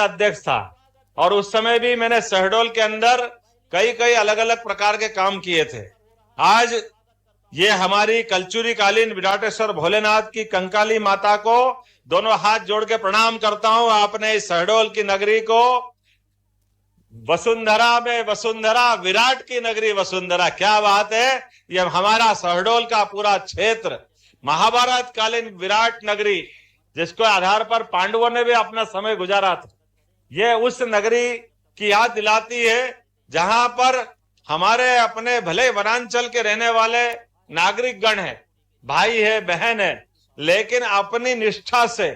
का अध्यक्ष था और उस समय भी मैंने शहडोल के अंदर कई कई अलग अलग प्रकार के काम किए थे। आज ये हमारी कलचुरी कालीन विराटेश्वर भोलेनाथ की कंकाली माता को दोनों हाथ जोड़ के प्रणाम करता हूं। आपने इस शहडोल की नगरी को वसुंधरा में वसुंधरा, विराट की नगरी वसुंधरा, क्या बात है। ये हमारा शहडोल का पूरा क्षेत्र महाभारत कालीन विराट नगरी, जिसको आधार पर पांडवों ने भी अपना समय गुजारा था, ये उस नगरी की याद दिलाती है जहां पर हमारे अपने भले वनांचल के रहने वाले नागरिक गण है, भाई है, बहन है, लेकिन अपनी निष्ठा से,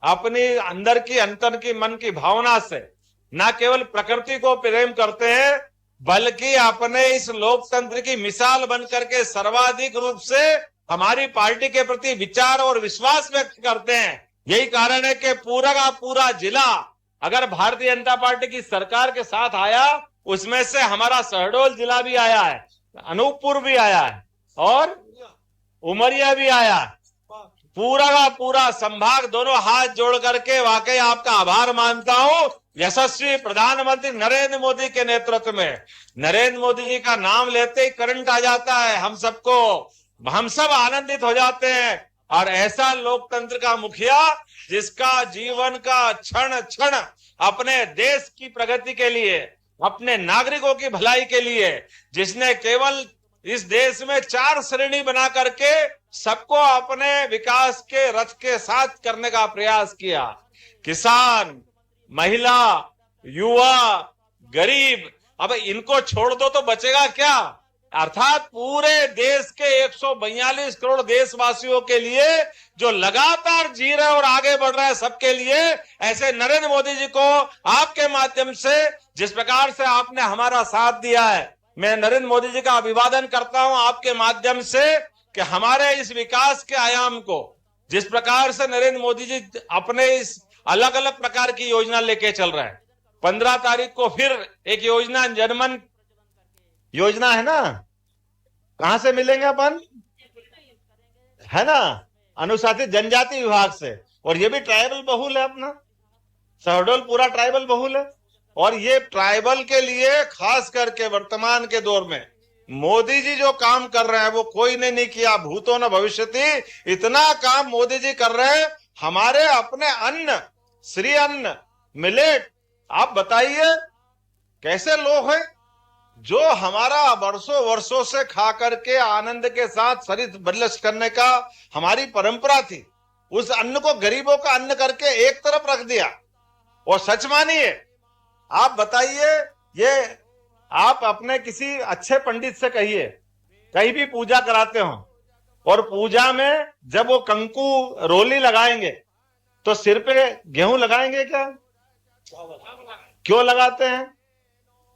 अपनी अंदर की अंतर की मन की भावना से न केवल प्रकृति को प्रेम करते हैं, बल्कि अपने इस लोकतंत्र की मिसाल बनकर के सर्वाधिक रूप से हमारी पार्टी के प्रति विचार और विश्वास व्यक्त करते हैं। यही कारण है कि पूरा का पूरा जिला अगर भारतीय जनता पार्टी की सरकार के साथ आया, उसमें से हमारा शहडोल जिला भी आया है, अनूपपुर भी आया है और उमरिया भी आया है। पूरा का पूरा संभाग दोनों हाथ जोड़ करके वाकई आपका आभार मानता हूं। यशस्वी प्रधानमंत्री नरेंद्र मोदी के नेतृत्व में, नरेंद्र मोदी जी का नाम लेते ही करंट आ जाता है हम सबको, हम सब आनंदित हो जाते हैं। और ऐसा लोकतंत्र का मुखिया जिसका जीवन का क्षण क्षण अपने देश की प्रगति के लिए, अपने नागरिकों की भलाई के लिए, जिसने केवल इस देश में 4 श्रेणी बना करके सबको अपने विकास के रथ के साथ करने का प्रयास किया। किसान, महिला, युवा, गरीब, अब इनको छोड़ दो तो बचेगा क्या। अर्थात पूरे देश के 142 करोड़ देशवासियों के लिए जो लगातार जी रहे और आगे बढ़ रहे हैं, सबके लिए ऐसे नरेंद्र मोदी जी को आपके माध्यम से जिस प्रकार से आपने हमारा साथ दिया है, मैं नरेंद्र मोदी जी का अभिवादन करता हूं आपके माध्यम से कि हमारे इस विकास के आयाम को जिस प्रकार से नरेंद्र मोदी जी अपने इस अलग अलग प्रकार की योजना लेके चल रहे हैं। 15 तारीख को फिर एक योजना, जनमन योजना है ना, कहां से मिलेंगे अपन, है ना, अनुसूचित जनजाति विभाग से, और ये भी ट्राइबल बहुल है अपना शहडोल, पूरा ट्राइबल बहुल है। और ये ट्राइबल के लिए खास करके वर्तमान के दौर में मोदी जी जो काम कर रहे हैं वो कोई ने नहीं किया, भूतो न भविष्यति, इतना काम मोदी जी कर रहे हैं। हमारे अपने अन्न, श्री अन्न, मिलेट, आप बताइए कैसे लोग हैं जो हमारा वर्षों वर्षों से खा करके आनंद के साथ शरीर बलिष्ठ करने का हमारी परंपरा थी, उस अन्न को गरीबों का अन्न करके एक तरफ रख दिया। और सच मानिए, आप बताइए, ये आप अपने किसी अच्छे पंडित से कहिए, कहीं भी पूजा कराते हो और पूजा में जब वो कंकु रोली लगाएंगे तो सिर पे गेहूं लगाएंगे क्या? क्यों लगाते हैं?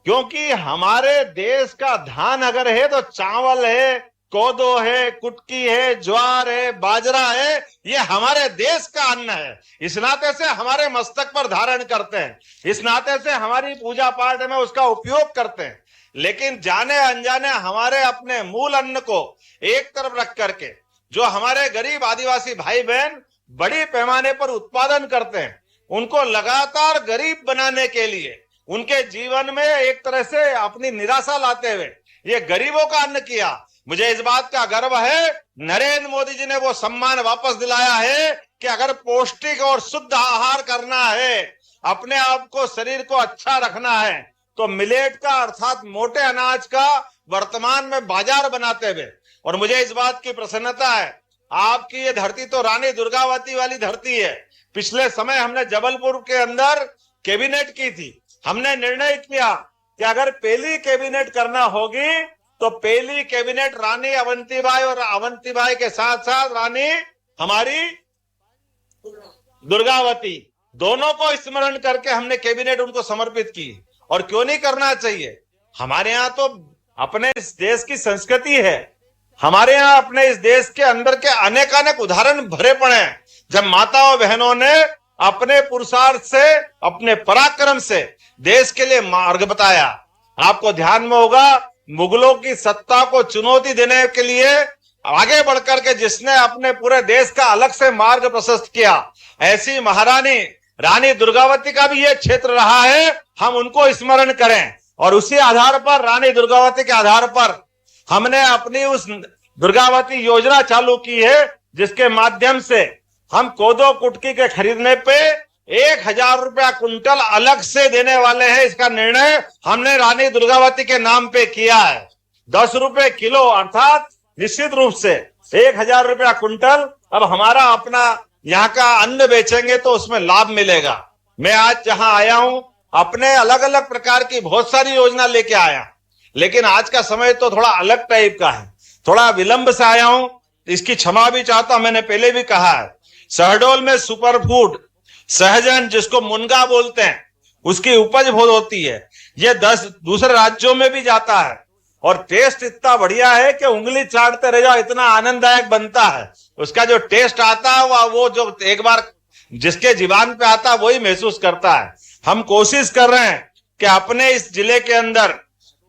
क्योंकि हमारे देश का धान अगर है तो चावल है, कोदो है, कुटकी है, ज्वार है, बाजरा है, ये हमारे देश का अन्न है। इस नाते से हमारे मस्तक पर धारण करते हैं, इस नाते से हमारी पूजा पाठ में उसका उपयोग करते हैं। लेकिन जाने अनजाने हमारे अपने मूल अन्न को एक तरफ रख करके जो हमारे गरीब आदिवासी भाई बहन बड़ी पैमाने पर उत्पादन करते हैं, उनको लगातार गरीब बनाने के लिए, उनके जीवन में एक तरह से अपनी निराशा लाते हुए ये गरीबों का अन्न किया। मुझे इस बात का गर्व है, नरेंद्र मोदी जी ने वो सम्मान वापस दिलाया है कि अगर पौष्टिक और शुद्ध आहार करना है, अपने आप को, शरीर को अच्छा रखना है, तो मिलेट का अर्थात मोटे अनाज का वर्तमान में बाजार बनाते हुए, और मुझे इस बात की प्रसन्नता है, आपकी ये धरती तो रानी दुर्गावती वाली धरती है। पिछले समय हमने जबलपुर के अंदर कैबिनेट की थी, हमने निर्णय किया कि अगर पहली कैबिनेट करना होगी तो पहली कैबिनेट रानी अवंतीबाई और अवंतीबाई के साथ साथ रानी हमारी दुर्गावती, दोनों को स्मरण करके हमने कैबिनेट उनको समर्पित की। और क्यों नहीं करना चाहिए, हमारे यहाँ तो अपने इस देश की संस्कृति है, हमारे यहाँ अपने इस देश के अंदर के अनेक उदाहरण भरे पड़े हैं, जब माताओं बहनों ने अपने पुरुषार्थ से, अपने पराक्रम से देश के लिए मार्ग बताया। आपको ध्यान में होगा, मुगलों की सत्ता को चुनौती देने के लिए आगे बढ़कर के जिसने अपने पूरे देश का अलग से मार्ग प्रशस्त किया, ऐसी महारानी रानी दुर्गावती का भी ये क्षेत्र रहा है, हम उनको स्मरण करें। और उसी आधार पर, रानी दुर्गावती के आधार पर हमने अपनी उस दुर्गावती योजना चालू की है, जिसके माध्यम से हम कोदो कुटकी के खरीदने पे 1,000 रुपया कुंटल अलग से देने वाले हैं। इसका निर्णय हमने रानी दुर्गावती के नाम पे किया है। 10 रुपए किलो, अर्थात निश्चित रूप से 1,000 रुपया कुंटल अब हमारा अपना यहाँ का अन्न बेचेंगे तो उसमें लाभ मिलेगा। मैं आज जहां आया हूं, अपने अलग अलग प्रकार की बहुत सारी योजना लेके आया, लेकिन आज का समय तो थोड़ा अलग टाइप का है, थोड़ा विलंब से आया हूं, इसकी क्षमा भी चाहता हूं। मैंने पहले भी कहा है, शहडोल में सुपर फूड सहजन, जिसको मुनगा बोलते हैं, उसकी उपज बहुत होती है। ये 10 दूसरे राज्यों में भी जाता है और टेस्ट इतना बढ़िया है कि उंगली चाटते रह जाओ, इतना आनंददायक बनता है। उसका जो टेस्ट आता है वो जो एक बार जिसके जीवान पे आता है वही महसूस करता है। हम कोशिश कर रहे हैं कि अपने इस जिले के अंदर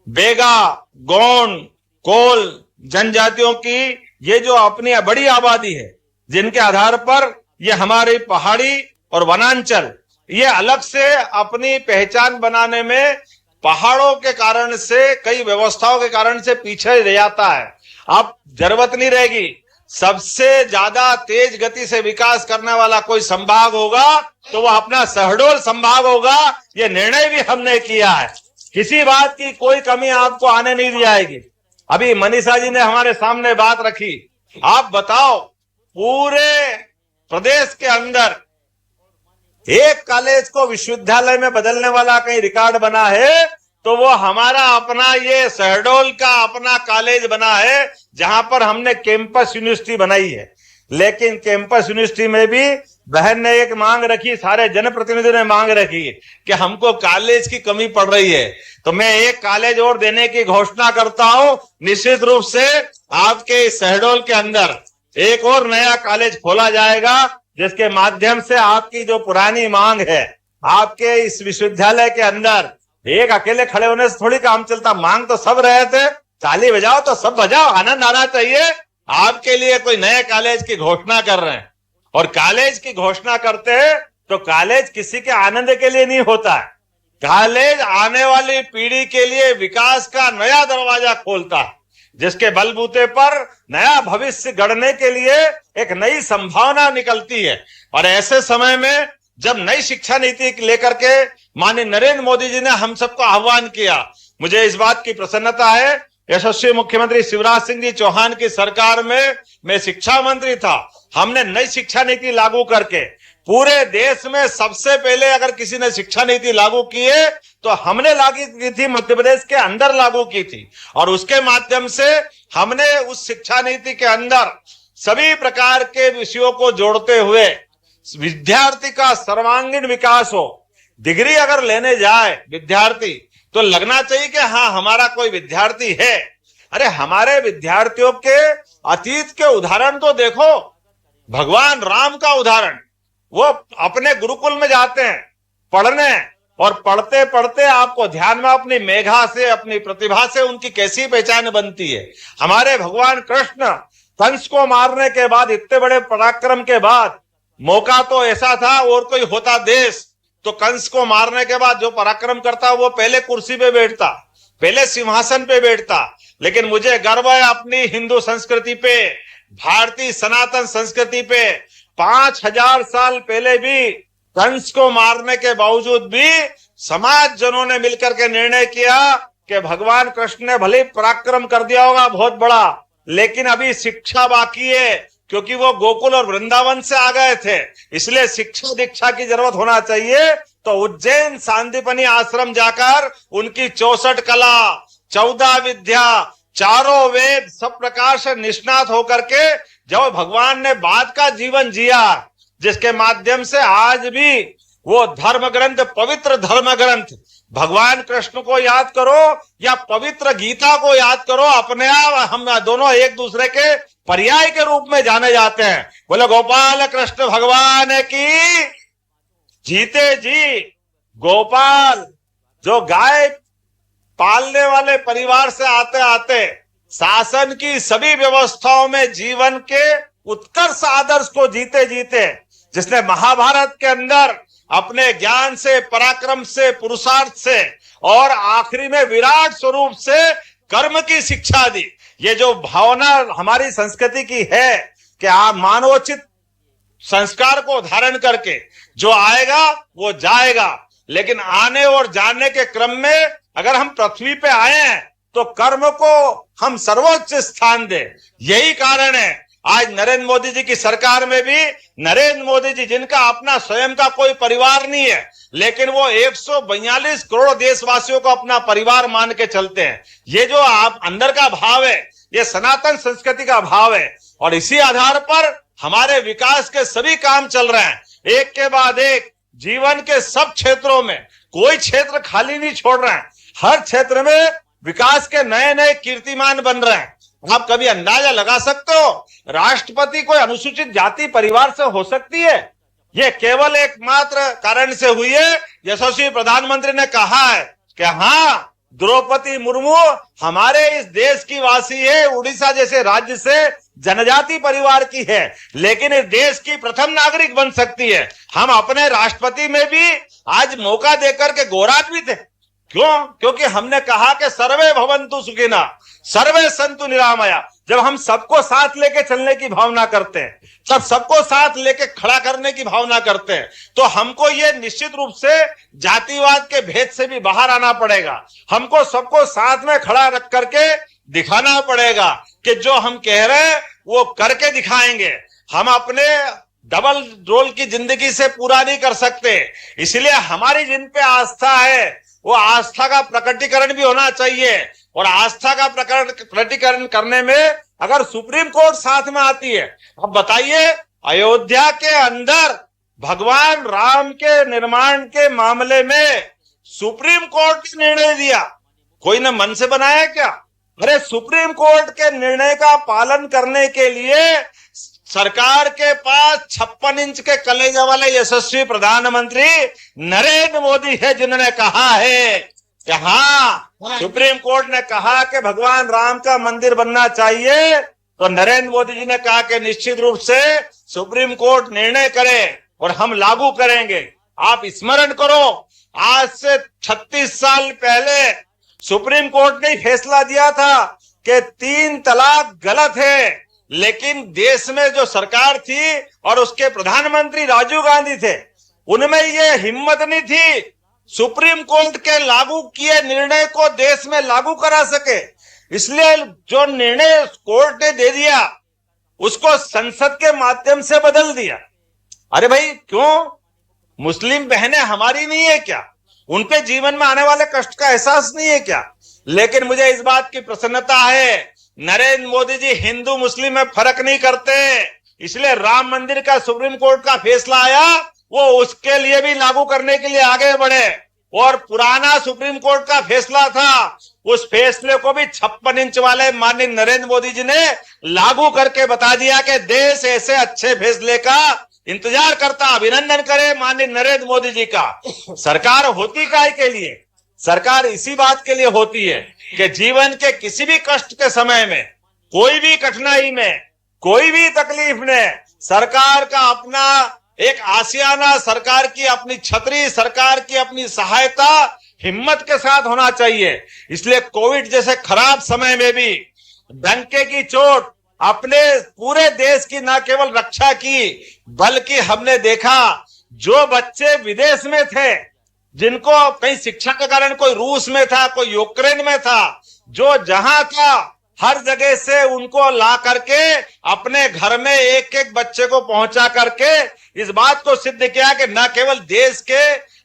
बेगा, गोंड, कोल जनजातियों की ये जो अपनी बड़ी आबादी है, जिनके आधार पर ये हमारी पहाड़ी और वनांचल ये अलग से अपनी पहचान बनाने में पहाड़ों के कारण से, कई व्यवस्थाओं के कारण से पीछे रह जाता है। अब जरूरत नहीं रहेगी, सबसे ज्यादा तेज गति से विकास करने वाला कोई संभाग होगा तो वह अपना शहडोल संभाग होगा। ये निर्णय भी हमने किया है, किसी बात की कोई कमी आपको आने नहीं दी जाएगी। अभी मनीषा जी ने हमारे सामने बात रखी, आप बताओ पूरे प्रदेश के अंदर एक कॉलेज को विश्वविद्यालय में बदलने वाला कहीं रिकॉर्ड बना है तो वो हमारा अपना ये शहडोल का अपना कॉलेज बना है, जहां पर हमने कैंपस यूनिवर्सिटी बनाई है। लेकिन कैंपस यूनिवर्सिटी में भी बहन ने एक मांग रखी, सारे जनप्रतिनिधियों ने मांग रखी कि हमको कॉलेज की कमी पड़ रही है, तो मैं एक कॉलेज और देने की घोषणा करता हूं। निश्चित रूप से आपके शहडोल के अंदर एक और नया कॉलेज खोला जाएगा, जिसके माध्यम से आपकी जो पुरानी मांग है, आपके इस विश्वविद्यालय के अंदर एक अकेले खड़े होने से थोड़ी काम चलता, मांग तो सब रहे थे, ताली बजाओ तो सब बजाओ, आनंद आना चाहिए। आपके लिए कोई नए कॉलेज की घोषणा कर रहे हैं, और कॉलेज की घोषणा करते हैं तो कॉलेज किसी के आनंद के लिए नहीं होता है, कॉलेज आने वाली पीढ़ी के लिए विकास का नया दरवाजा खोलता है, जिसके बलबूते पर नया भविष्य गढ़ने के लिए एक नई संभावना निकलती है। और ऐसे समय में जब नई शिक्षा नीति लेकर के माननीय नरेंद्र मोदी जी ने हम सबको आह्वान किया, मुझे इस बात की प्रसन्नता है, यशस्वी मुख्यमंत्री शिवराज सिंह जी चौहान की सरकार में मैं शिक्षा मंत्री था, हमने नई शिक्षा नीति लागू करके पूरे देश में सबसे पहले अगर किसी ने शिक्षा नीति लागू की है तो हमने लागू की थी, मध्य प्रदेश के अंदर लागू की थी। और उसके माध्यम से हमने उस शिक्षा नीति के अंदर सभी प्रकार के विषयों को जोड़ते हुए विद्यार्थी का सर्वांगीण विकास हो। डिग्री अगर लेने जाए विद्यार्थी तो लगना चाहिए कि हाँ हमारा कोई विद्यार्थी है। अरे हमारे विद्यार्थियों के अतीत के उदाहरण तो देखो, भगवान राम का उदाहरण, वो अपने गुरुकुल में जाते हैं पढ़ने, और पढ़ते पढ़ते आपको ध्यान में अपनी मेधा से, अपनी प्रतिभा से उनकी कैसी पहचान बनती है। हमारे भगवान कृष्ण कंस को मारने के बाद, इतने बड़े पराक्रम के बाद, मौका तो ऐसा था और कोई होता देश तो कंस को मारने के बाद जो पराक्रम करता वो पहले कुर्सी पे बैठता, पहले सिंहासन पे बैठता। लेकिन मुझे गर्व है अपनी हिंदू संस्कृति पे, भारतीय सनातन संस्कृति पे। 5000 साल पहले भी कंस को मारने के बावजूद भी समाज जनों ने मिलकर के निर्णय किया कि भगवान कृष्ण ने भले पराक्रम कर दिया होगा बहुत बड़ा, लेकिन अभी शिक्षा बाकी है, क्योंकि वो गोकुल और वृंदावन से आ गए थे, इसलिए शिक्षा दीक्षा की जरूरत होना चाहिए। तो उज्जैन सांदीपनी आश्रम जाकर उनकी 64 कला, 14 विद्या, चारों वेद सब प्रकार से निष्णात होकर के जब भगवान ने बाद का जीवन जिया, जिसके माध्यम से आज भी वो धर्म ग्रंथ, पवित्र धर्म ग्रंथ, भगवान कृष्ण को याद करो या पवित्र गीता को याद करो, अपने आप हम दोनों एक दूसरे के पर्याय के रूप में जाने जाते हैं। बोले गोपाल कृष्ण भगवान की। जीते जी गोपाल जो गाय पालने वाले परिवार से आते आते शासन की सभी व्यवस्थाओं में जीवन के उत्कर्ष आदर्श को जीते जीते, जिसने महाभारत के अंदर अपने ज्ञान से, पराक्रम से, पुरुषार्थ से और आखिरी में विराट स्वरूप से कर्म की शिक्षा दी। ये जो भावना हमारी संस्कृति की है कि आप मानवोचित संस्कार को धारण करके जो आएगा वो जाएगा, लेकिन आने और जाने के क्रम में अगर हम पृथ्वी पे आए हैं तो कर्म को हम सर्वोच्च स्थान दें। यही कारण है आज नरेंद्र मोदी जी की सरकार में भी नरेंद्र मोदी जी, जिनका अपना स्वयं का कोई परिवार नहीं है, लेकिन वो 142 करोड़ देशवासियों को अपना परिवार मान के चलते हैं। ये जो आप अंदर का भाव है, ये सनातन संस्कृति का भाव है और इसी आधार पर हमारे विकास के सभी काम चल रहे हैं। एक के बाद एक जीवन के सब क्षेत्रों में कोई क्षेत्र खाली नहीं छोड़ रहे हैं। हर क्षेत्र में विकास के नए नए कीर्तिमान बन रहे हैं। आप कभी अंदाजा लगा सकते हो राष्ट्रपति कोई अनुसूचित जाति परिवार से हो सकती है? ये केवल एकमात्र कारण से हुई है, यशस्वी प्रधानमंत्री ने कहा है कि हाँ, द्रौपदी मुर्मू हमारे इस देश की वासी है, उड़ीसा जैसे राज्य से जनजाति परिवार की है, लेकिन इस देश की प्रथम नागरिक बन सकती है। हम अपने राष्ट्रपति में भी आज मौका देकर के गौरवान्वित थे। क्यों? क्योंकि हमने कहा कि सर्वे भवन्तु सुखिनः, सर्वे सन्तु निरामया। जब हम सबको साथ लेके चलने की भावना करते हैं, जब सबको साथ लेके खड़ा करने की भावना करते हैं, तो हमको ये निश्चित रूप से जातिवाद के भेद से भी बाहर आना पड़ेगा। हमको सबको साथ में खड़ा रख करके दिखाना पड़ेगा कि जो हम कह रहे हैं वो करके दिखाएंगे। हम अपने डबल रोल की जिंदगी से पूरा नहीं कर सकते, इसलिए हमारी जिन पे आस्था है वो आस्था का प्रकटीकरण भी होना चाहिए। और आस्था का प्रकटीकरण करने में अगर सुप्रीम कोर्ट साथ में आती है, अब बताइए, अयोध्या के अंदर भगवान राम के निर्माण के मामले में सुप्रीम कोर्ट ने निर्णय दिया, कोई ने मन से बनाया क्या? अरे सुप्रीम कोर्ट के निर्णय का पालन करने के लिए सरकार के पास 56 इंच के कलेजे वाले यशस्वी प्रधानमंत्री नरेंद्र मोदी है, जिन्होंने कहा है कि हाँ, सुप्रीम कोर्ट ने कहा कि भगवान राम का मंदिर बनना चाहिए, तो नरेंद्र मोदी जी ने कहा कि निश्चित रूप से सुप्रीम कोर्ट निर्णय करे और हम लागू करेंगे। आप स्मरण करो, आज से 36 साल पहले सुप्रीम कोर्ट ने फैसला दिया था कि 3 तलाक गलत है, लेकिन देश में जो सरकार थी और उसके प्रधानमंत्री राजीव गांधी थे, उनमें ये हिम्मत नहीं थी सुप्रीम कोर्ट के लागू किए निर्णय को देश में लागू करा सके। इसलिए जो निर्णय कोर्ट ने दे दिया उसको संसद के माध्यम से बदल दिया। अरे भाई, क्यों? मुस्लिम बहनें हमारी नहीं है क्या? उनके जीवन में आने वाले कष्ट का एहसास नहीं है क्या? लेकिन मुझे इस बात की प्रसन्नता है, नरेंद्र मोदी जी हिंदू मुस्लिम में फर्क नहीं करते, इसलिए राम मंदिर का सुप्रीम कोर्ट का फैसला आया, वो उसके लिए भी लागू करने के लिए आगे बढ़े। और पुराना सुप्रीम कोर्ट का फैसला था, उस फैसले को भी 56 इंच वाले माननीय नरेंद्र मोदी जी ने लागू करके बता दिया कि देश ऐसे अच्छे फैसले का इंतजार करता। अभिनंदन करें माननीय नरेंद्र मोदी जी का। सरकार होती काहे के लिए? सरकार इसी बात के लिए होती है कि जीवन के किसी भी कष्ट के समय में, कोई भी कठिनाई में, कोई भी तकलीफ में सरकार का अपना एक आशियाना, सरकार की अपनी छतरी, सरकार की अपनी सहायता हिम्मत के साथ होना चाहिए। इसलिए कोविड जैसे खराब समय में भी डंके की चोट अपने पूरे देश की न केवल रक्षा की, बल्कि हमने देखा जो बच्चे विदेश में थे, जिनको कहीं शिक्षा के कारण कोई रूस में था, कोई यूक्रेन में था, जो जहां था हर जगह से उनको ला करके अपने घर में एक एक बच्चे को पहुंचा करके इस बात को सिद्ध किया कि न केवल देश के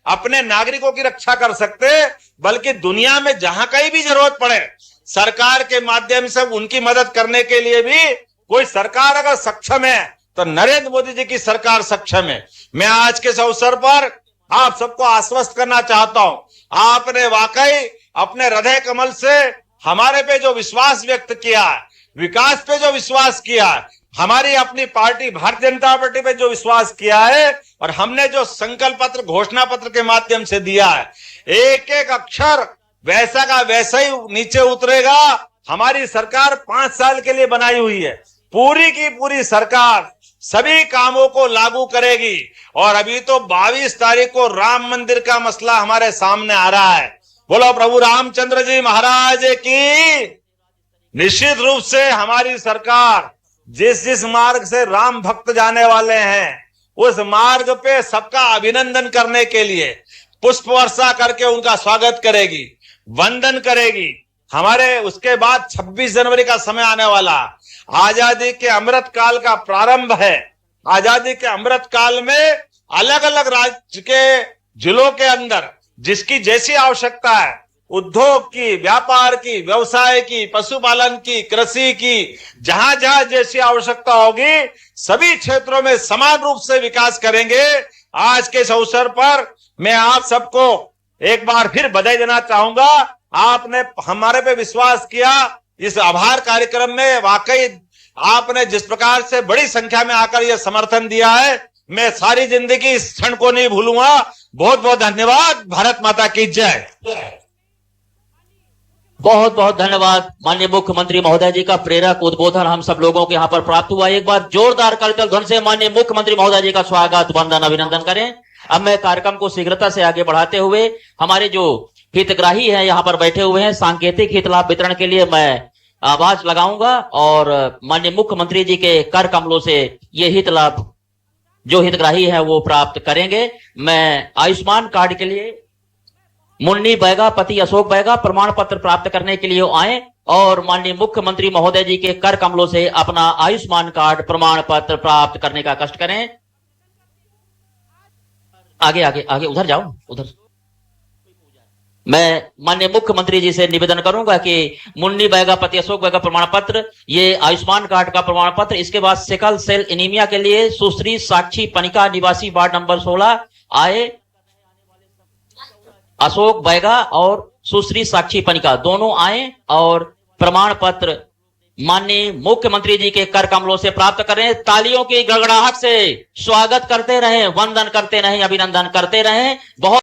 अपने नागरिकों की रक्षा कर सकते, बल्कि दुनिया में जहां कहीं भी जरूरत पड़े सरकार के माध्यम से उनकी मदद करने के लिए भी कोई सरकार अगर सक्षम है तो नरेंद्र मोदी जी की सरकार सक्षम है। मैं आज के इस अवसर पर आप सबको आश्वस्त करना चाहता हूं, आपने वाकई अपने हृदय कमल से हमारे पे जो विश्वास व्यक्त किया है, विकास पे जो विश्वास किया है, हमारी अपनी पार्टी भारतीय जनता पार्टी पे जो विश्वास किया है, और हमने जो संकल्प पत्र, घोषणा पत्र के माध्यम से दिया है, एक एक अक्षर वैसा का वैसा ही नीचे उतरेगा। हमारी सरकार 5 साल के लिए बनाई हुई है, पूरी की पूरी सरकार सभी कामों को लागू करेगी। और अभी तो 22 तारीख को राम मंदिर का मसला हमारे सामने आ रहा है। बोलो प्रभु रामचंद्र जी महाराज की। निश्चित रूप से हमारी सरकार जिस जिस मार्ग से राम भक्त जाने वाले हैं उस मार्ग पे सबका अभिनंदन करने के लिए पुष्प वर्षा करके उनका स्वागत करेगी, वंदन करेगी। हमारे उसके बाद 26 जनवरी का समय आने वाला, आजादी के अमृत काल का प्रारंभ है। आजादी के अमृत काल में अलग अलग राज्य के जिलों के अंदर जिसकी जैसी आवश्यकता है, उद्योग की, व्यापार की, व्यवसाय की, पशुपालन की, कृषि की, जहां जहां जैसी आवश्यकता होगी सभी क्षेत्रों में समान रूप से विकास करेंगे। आज के इस अवसर पर मैं आप सबको एक बार फिर बधाई देना चाहूंगा। आपने हमारे पे विश्वास किया। इस आभार कार्यक्रम में वाकई आपने जिस प्रकार से बड़ी संख्या में आकर यह समर्थन दिया है, मैं सारी जिंदगी इस क्षण को नहीं भूलूंगा। बहुत बहुत धन्यवाद। भारत माता की जय। बहुत बहुत धन्यवाद माननीय मुख्यमंत्री महोदय जी का प्रेरक उद्बोधन हम सब लोगों के यहाँ पर प्राप्त हुआ। एक बार जोरदार करतल ध्वनि से माननीय मुख्यमंत्री महोदय जी का स्वागत, वंदन, अभिनंदन करें। अब मैं कार्यक्रम को शीघ्रता से आगे बढ़ाते हुए हमारे जो हितग्राही हैं यहाँ पर बैठे हुए हैं, सांकेतिक हित लाभ वितरण के लिए मैं आवाज लगाऊंगा और माननीय मुख्यमंत्री जी के कर कमलों से ये हित लाभ जो हितग्राही है वो प्राप्त करेंगे। मैं आयुष्मान कार्ड के लिए मुन्नी बैगा पति अशोक बैगा प्रमाण पत्र प्राप्त करने के लिए आए और माननीय मुख्यमंत्री महोदय जी के कर कमलों से अपना आयुष्मान कार्ड प्रमाण पत्र प्राप्त करने का कष्ट करें। आगे आगे आगे उधर जाओ, उधर। मैं माननीय मुख्यमंत्री जी से निवेदन करूंगा कि मुन्नी बैगा पति अशोक बैगा प्रमाण पत्र, ये आयुष्मान कार्ड का प्रमाण पत्र, इसके बाद सिकल सेल एनीमिया के लिए सुश्री साक्षी पनिका निवासी वार्ड नंबर 16 आए। अशोक बैगा और सुश्री साक्षी पनिका दोनों आए और प्रमाण पत्र माननीय मुख्यमंत्री जी के कर कमलों से प्राप्त करें। तालियों की गड़गड़ाहट से स्वागत करते रहें, वंदन करते रहें, अभिनंदन करते रहें। बहुत